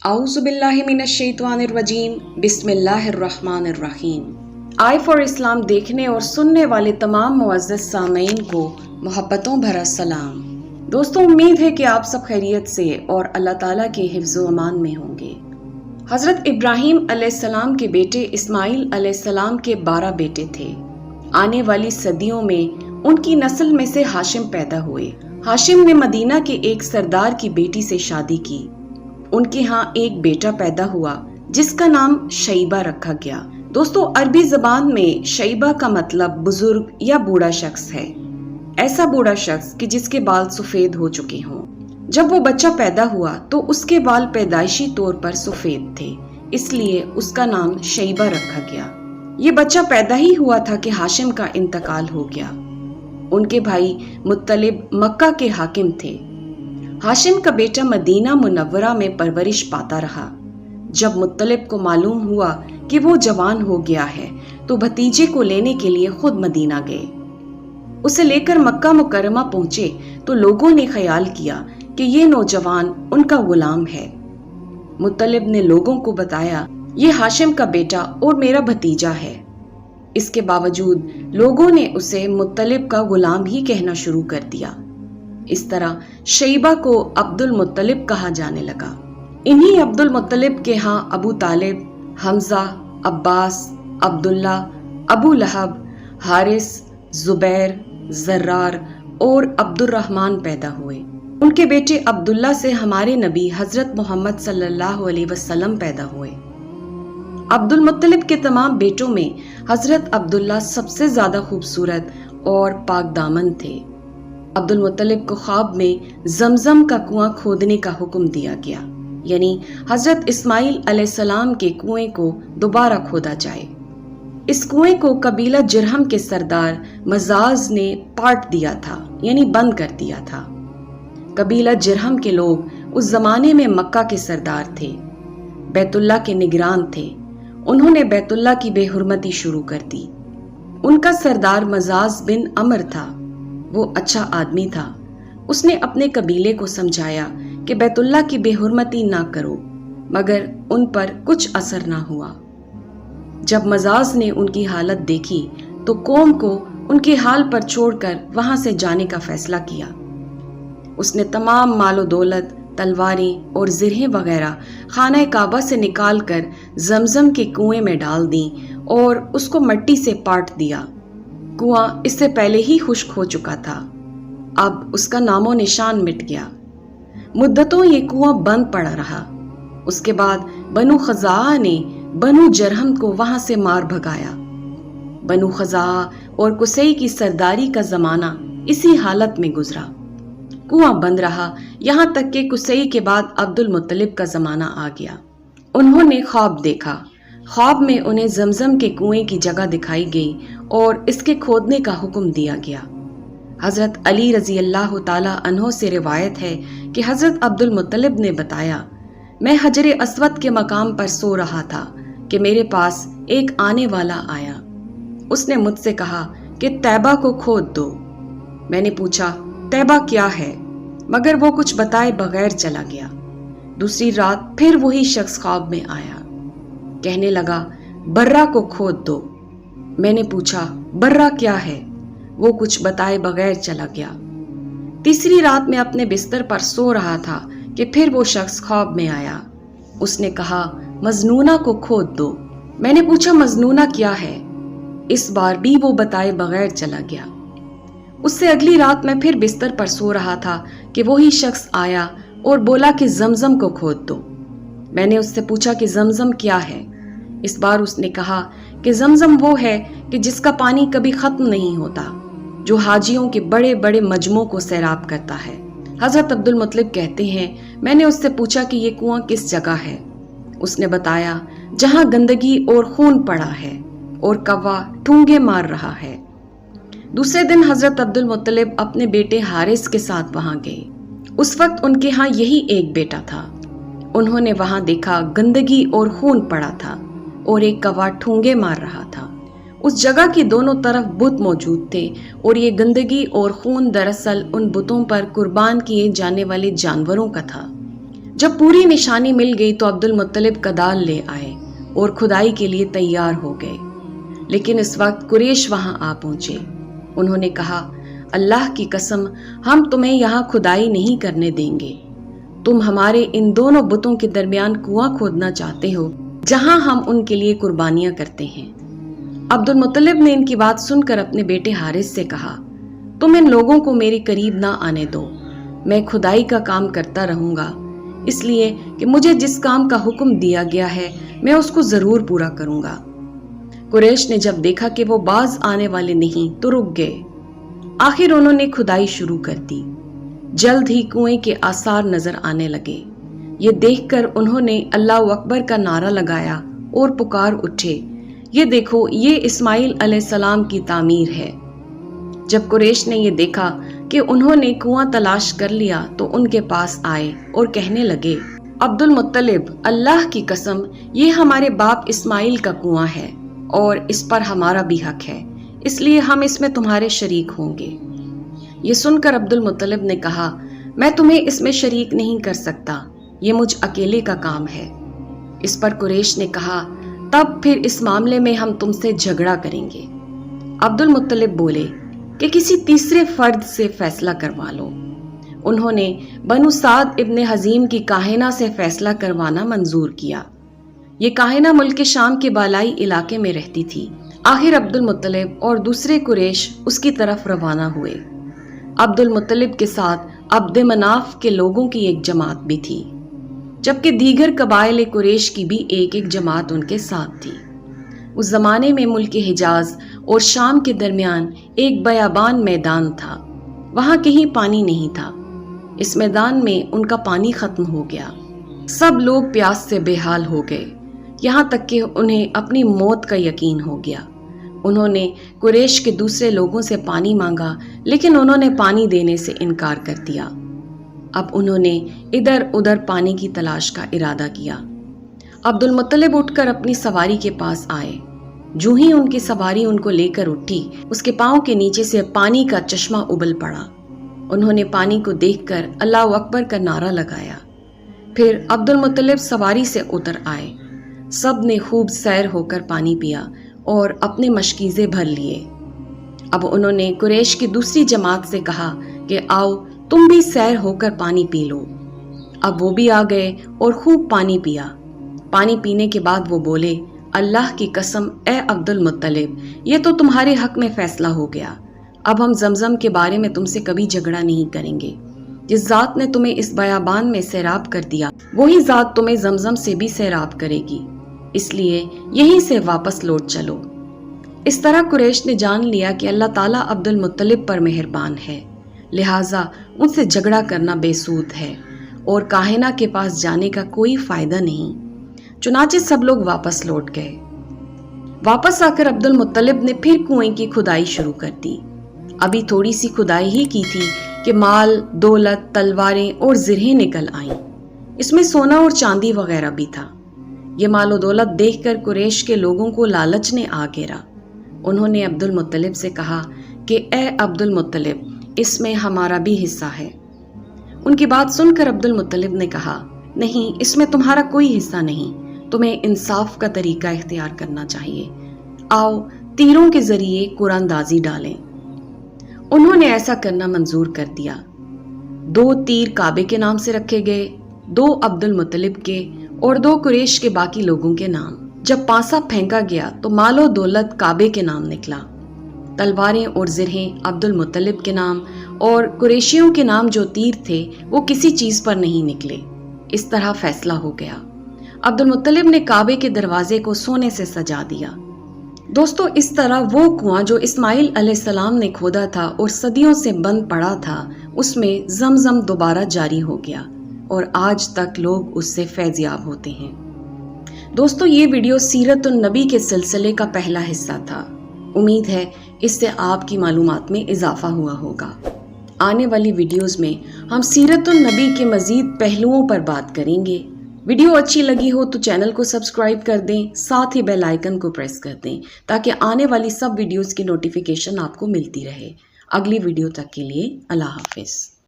आऊज़ु बिल्लाहि मिनश्शैतानिर्रजीम बिस्मिल्लाहिर्रहमानिर्रहीम। I for इस्लाम देखने और सुनने वाले तमाम मुअज़्ज़ज़ सामीन को मोहब्बतों भरा सलाम। दोस्तों, उम्मीद है कि आप सब खैरियत से और अल्लाह ताला के हिफ्ज़ व अमान में होंगे। हज़रत इब्राहीम अलैहिस्सलाम के बेटे इस्माइल अलैहिस्सलाम के 12 बेटे थे। आने वाली सदियों में उनकी नस्ल में से हाशिम पैदा हुए। हाशिम ने मदीना के एक सरदार की बेटी से शादी की। उनके यहाँ एक बेटा पैदा हुआ जिसका नाम शैबा रखा गया। दोस्तों, अरबी जबान में शैबा का मतलब बुजुर्ग या बूढ़ा शख्स है। ऐसा बूढ़ा शख्स कि जिसके बाल सफेद हो चुके हों। जब वो बच्चा पैदा हुआ तो उसके बाल पैदाइशी तौर पर सफेद थे, इसलिए उसका नाम शैबा रखा गया। ये बच्चा पैदा ही हुआ था कि हाशिम का इंतकाल हो गया। उनके भाई मुत्तलिब मक्का के हाकिम थे। हाशिम का बेटा मदीना मुनव्वरा में परवरिश पाता रहा। जब मुत्तलिब को मालूम हुआ कि वो जवान हो गया है तो भतीजे को लेने के लिए खुद मदीना गए। उसे लेकर मक्का मुकर्रमा पहुंचे तो लोगों ने ख्याल किया कि ये नौजवान उनका गुलाम है। मुत्तलिब ने लोगों को बताया, ये हाशिम का बेटा और मेरा भतीजा है। इसके बावजूद लोगों ने उसे मुत्तलिब का गुलाम ही कहना शुरू कर दिया। इस तरह शैबा को अब्दुल मुत्तलिब कहा जाने लगा। इन्हीं अब्दुल मुत्तलिब के यहाँ अबू तालिब, हमजा, अब्बास, अब्दुल्ला, अबू लहब, हारिस, जुबैर, जर्रार और अब्दुर्रहमान पैदा हुए। उनके बेटे अब्दुल्ला से हमारे नबी हजरत मोहम्मद सल्लल्लाहु अलैहि वसल्लम पैदा हुए। अब्दुल मुत्तलिब के तमाम बेटों में हजरत अब्दुल्ला सबसे ज्यादा खूबसूरत और पाक दामन थे। अब्दुल मुत्तलिब को ख्वाब में जमजम का कुआं खोदने का हुक्म दिया गया, यानी हजरत इस्माइल अलैहिस्सलाम के कुएं को दोबारा खोदा जाए। इस कुएं को कबीला जिरहम के सरदार मजाज ने पाट दिया था, यानी बंद कर दिया था। कबीला जिरहम के लोग उस जमाने में मक्का के सरदार थे, बैतुल्ला के निगरान थे। उन्होंने बैतुल्ला की बेहुरमती शुरू कर दी। उनका सरदार मजाज बिन अमर था। वो अच्छा आदमी था। उसने अपने कबीले को समझाया कि बैतुल्ला की बेहुरमती ना करो, मगर उन पर कुछ असर ना हुआ। जब मजाज ने उनकी हालत देखी तो कौम को उनके हाल पर छोड़कर वहां से जाने का फैसला किया। उसने तमाम मालो दौलत, तलवारें और ज़िरहें वगैरह खाना काबा से निकाल कर जमजम के कुएं में डाल दी और उसको मिट्टी से पाट दिया। कुआं इससे पहले ही खुश्क हो चुका था, अब उसका नामो निशान मिट गया। मुद्दतों ये कुआं बंद पड़ा रहा। उसके बाद बनु खज़ाआ ने बनु जरहम को वहां से मार भगाया। बनु खज़ाआ और कुसई की सरदारी का जमाना इसी हालत में गुजरा। कुआं बंद रहा, यहाँ तक कि कुसई के बाद अब्दुल मुत्तलिब का जमाना आ गया। उन्होंने ख्वाब देखा। ख्वाब में उन्हें जमजम के कुएं की जगह दिखाई गई और इसके खोदने का हुक्म दिया गया। हजरत अली रजी अल्लाह ताला अन्हो से रिवायत है कि हजरत अब्दुल मुत्तलिब ने बताया, मैं हजरे अस्वद के मकाम पर सो रहा था कि मेरे पास एक आने वाला आया। उसने मुझसे कहा कि तैबा को खोद दो। मैंने पूछा, तैबा क्या है? मगर वो कुछ बताए बगैर चला गया। दूसरी रात फिर वही शख्स ख्वाब में आया। कहने लगा, बर्रा को खोद दो। मैंने पूछा, बर्रा क्या है? वो कुछ बताए बगैर चला गया। तीसरी रात में अपने बिस्तर पर सो रहा था कि फिर वो शख्स ख्वाब में आया। उसने कहा, मजनूना को खोद दो। मैंने पूछा, मजनूना क्या है? इस बार भी वो बताए बगैर चला गया। उससे अगली रात मैं फिर बिस्तर पर सो रहा था कि वही शख्स आया और बोला कि जमजम को खोद दो। मैंने उससे पूछा कि जमजम क्या है? इस बार उसने कहा कि जमजम वो है कि जिसका पानी कभी खत्म नहीं होता, जो हाजियों के बड़े बड़े मजमों को सैराब करता है। हजरत अब्दुल मुत्तलिब कहते हैं, मैंने उससे पूछा कि ये कुआं किस जगह है? उसने बताया, जहां गंदगी और खून पड़ा है और कौवा ठूंगे मार रहा है। दूसरे दिन हजरत अब्दुल मुत्तलिब अपने बेटे हारिस के साथ वहां गए। उस वक्त उनके यहाँ यही एक बेटा था। उन्होंने वहां देखा गंदगी और खून पड़ा था और एक कौवा ठूंगे मार रहा था। उस जगह की दोनों तरफ बुत मौजूद थे और ये गंदगी और खून दरअसल उन बुतों पर कुर्बान किए जाने वाले जानवरों का था। जब पूरी निशानी मिल गई तो अब्दुल मुत्तलिब कदाल ले आए और खुदाई के लिए तैयार हो गए। लेकिन इस वक्त कुरैश वहां आ पहुंचे। उन्होंने कहा, अल्लाह की कसम, हम तुम्हें यहाँ खुदाई नहीं करने देंगे। तुम हमारे इन दोनों बुतों के दरमियान कुआं खोदना चाहते हो जहां हम उनके लिए कुर्बानियां करते हैं। अब्दुल मुत्तलिब ने इनकी बात सुनकर अपने बेटे हारिस से कहा, तुम इन लोगों को मेरे करीब ना आने दो। मैं खुदाई का काम करता रहूंगा, इसलिए कि मुझे जिस काम का हुक्म दिया गया है मैं उसको जरूर पूरा करूंगा। कुरैश ने जब देखा कि वो बाज आने वाले नहीं तो रुक गए। आखिर उन्होंने खुदाई शुरू कर दी। जल्द ही कुएं के आसार नजर आने लगे। ये देखकर उन्होंने अल्लाह अकबर का नारा लगाया और पुकार उठे, ये देखो, ये इस्माइल अलैहिस्सलाम की तामीर है। जब कुरैश ने ये देखा कि उन्होंने कुआं तलाश कर लिया तो उनके पास आए और कहने लगे, अब्दुल मुत्तलिब, अल्लाह की कसम, ये हमारे बाप इस्माइल का कुआं है और इस पर हमारा भी हक है, इसलिए हम इसमें तुम्हारे शरीक होंगे। ये सुनकर अब्दुल मुत्तलिब ने कहा, मैं तुम्हें इसमें शरीक नहीं कर सकता, ये मुझ अकेले का काम है। इस पर कुरैश ने कहा, तब फिर इस मामले में हम तुमसे झगड़ा करेंगे। अब्दुल मुत्तलिब बोले कि किसी तीसरे फर्द से फैसला करवा लो। उन्होंने बनु साद इब्ने हजीम की काहिना से फैसला करवाना मंजूर किया। ये काहिना मुल्क शाम के बालाई इलाके में रहती थी। आखिर अब्दुल मुत्तलिब और दूसरे कुरैश उसकी तरफ रवाना हुए। अब्दुल मुत्तलिब के साथ अब्द मनाफ के लोगों की एक जमात भी थी, जबकि दीगर कबाइल कुरैश की भी एक एक जमात उनके साथ थी। उस जमाने में मुल्क हिजाज और शाम के दरमियान एक बयाबान मैदान था। वहां कहीं पानी नहीं था। इस मैदान में उनका पानी खत्म हो गया। सब लोग प्यास से बेहाल हो गए, यहाँ तक कि उन्हें अपनी मौत का यकीन हो गया। उन्होंने कुरैश के दूसरे लोगों से पानी मांगा, लेकिन उन्होंने पानी देने से इनकार कर दिया। अब उन्होंने इधर उधर पानी की तलाश का इरादा किया। अब्दुल मुत्तलिब उठकर अपनी सवारी के पास आए। जो ही उनकी सवारी उनको लेकर उठी, उसके पांव के नीचे से पानी का चश्मा उबल पड़ा। उन्होंने पानी को देखकर अल्लाह अकबर का नारा लगाया। फिर अब्दुल मुत्तलिब सवारी से उतर आए। सब ने खूब सैर होकर पानी पिया और अपने मशकीज़े भर लिए। अब उन्होंने कुरैश की दूसरी जमात से कहा कि आओ, तुम भी सैर होकर पानी पी लो। अब वो भी आ गए और खूब पानी पिया। पानी पीने के बाद वो बोले, अल्लाह की कसम, ए अब्दुल मुत्तलिब, ये तो तुम्हारे हक में फैसला हो गया। अब हम जमजम के बारे में तुमसे कभी झगड़ा नहीं करेंगे। जिस जात ने तुम्हें इस बयाबान में सैराब कर दिया, वही जात तुम्हें जमजम से भी सैराब करेगी, इसलिए यहीं से वापस लौट चलो। इस तरह कुरैश ने जान लिया कि अल्लाह ताला अब्दुल मुत्तलिब पर मेहरबान है, लिहाजा उनसे झगड़ा करना बेसूद है और काहिना के पास जाने का कोई फायदा नहीं। चुनाचे सब लोग वापस लौट गए। वापस आकर अब्दुल मुत्तलिब ने फिर कुएं की खुदाई शुरू कर दी। अभी थोड़ी सी खुदाई ही की थी कि माल, दौलत, तलवारें और ज़िरहें निकल आईं। इसमें सोना और चांदी वगैरह भी था। ये माल और दौलत देखकर कुरैश के लोगों को लालच ने आ घेरा। उन्होंने अब्दुल मुत्तलिब से कहा कि ए अब्दुल मुत्तलिब, इसमें हमारा भी हिस्सा है। उनकी बात सुनकर अब्दुल मुत्तलिब ने कहा, नहीं, इसमें तुम्हारा कोई हिस्सा नहीं, तुम्हें इंसाफ का तरीका इख्तियार करना चाहिए। आओ, तीरों के जरिए कुरानदाजी डालें। उन्होंने ऐसा करना मंजूर कर दिया। 2 तीर काबे के नाम से रखे गए, 2 अब्दुल मुत्तलिब के और 2 कुरैश के बाकी लोगों के नाम। जब पासा फेंका गया तो मालो दौलत काबे के नाम निकला। तलवारें और ज़िरहें अब्दुल मुत्तलिब के नाम और कुरैशियों के नाम जो तीर थे वो किसी चीज पर नहीं निकले। इस तरह फैसला हो गया। अब्दुल मुत्तलिब ने काबे के दरवाजे को सोने से सजा दिया। दोस्तों, इस तरह वो कुआं जो इस्माइल अलैहिस्सलाम ने खोदा था और सदियों से बंद पड़ा था, उसमें जमजम दोबारा जारी हो गया और आज तक लोग उससे फैज़याब होते हैं। दोस्तों, ये वीडियो सीरतुन नबी के सिलसिले का पहला हिस्सा था। उम्मीद है इससे आपकी मालूमात में इजाफा हुआ होगा। आने वाली वीडियोस में हम सीरतुन नबी के मजीद पहलुओं पर बात करेंगे। वीडियो अच्छी लगी हो तो चैनल को सब्सक्राइब कर दें, साथ ही बेल आइकन को प्रेस कर दें ताकि आने वाली सब वीडियोस की नोटिफिकेशन आपको मिलती रहे। अगली वीडियो तक के लिए अल्लाह हाफिज़।